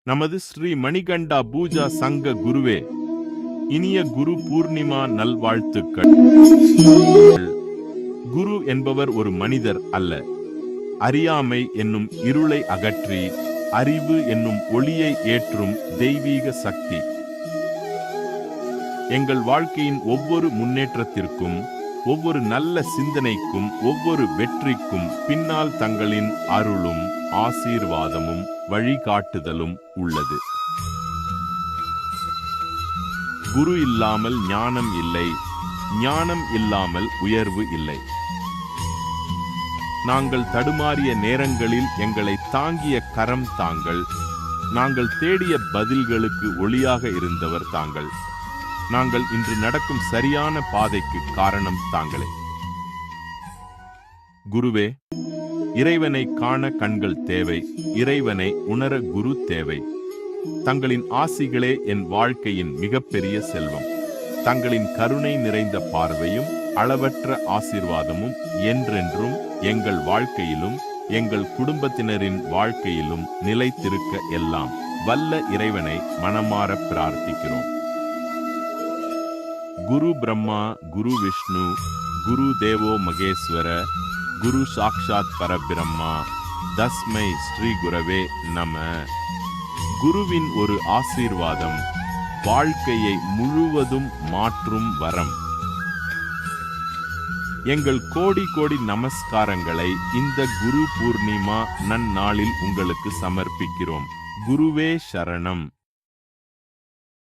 நமது ஸ்ரீ மணிகண்டா பூஜா சங்க குருவே, இனிய குரு பூர்ணிமா நல்வாழ்த்துக்கள். குரு என்பவர் ஒரு மனிதர் அல்ல. அறியாமை என்னும் இருளை அகற்றி அறிவு என்னும் ஒளியை ஏற்றும் தெய்வீக சக்தி. எங்கள் வாழ்க்கையின் ஒவ்வொரு முன்னேற்றத்திற்கும், ஒவ்வொரு நல்ல சிந்தனைக்கும், ஒவ்வொரு வெற்றிக்கும் பின்னால் தங்களின் அருளும் ஆசீர்வாதமும் வழிகாட்டுதலும் உள்ளது. குரு இல்லாமல் ஞானம் இல்லை, ஞானம் இல்லாமல் உயர்வு இல்லை. நாங்கள் தடுமாறிய நேரங்களில் எங்களை தாங்கிய கரம் தாங்கள். நாங்கள் தேடிய பதில்களுக்கு ஒளியாக இருந்தவர் தாங்கள். நாங்கள் இன்று நடக்கும் சரியான பாதைக்கு காரணம் தாங்களே. குருவே, இறைவனை காண கண்கள் தேவை, இறைவனை உணர குரு தேவை. தங்களின் ஆசிகளே என் வாழ்க்கையின் மிகப்பெரிய செல்வம். தங்களின் கருணை நிறைந்த பார்வையும் அளவற்ற ஆசீர்வாதமும் என்றென்றும் எங்கள் வாழ்க்கையிலும் எங்கள் குடும்பத்தினரின் வாழ்க்கையிலும் நிலைத்திருக்க எல்லாம் வல்ல இறைவனை மனமாற பிரார்த்திக்கிறோம். குரு பிரம்மா, குரு விஷ்ணு, குரு தேவோ மகேஸ்வர, குரு சாக்ஷாத் பரபிரம்மா, தஸ்மை ஸ்ரீ குரவே நம. குருவின் ஒரு ஆசீர்வாதம் வாழ்க்கையை முழுவதும் மாற்றும் வரம். எங்கள் கோடி கோடி நமஸ்காரங்களை இந்த குரு பூர்ணிமா நன்னாளில் உங்களுக்கு சமர்ப்பிக்கிறோம். குருவே சரணம்.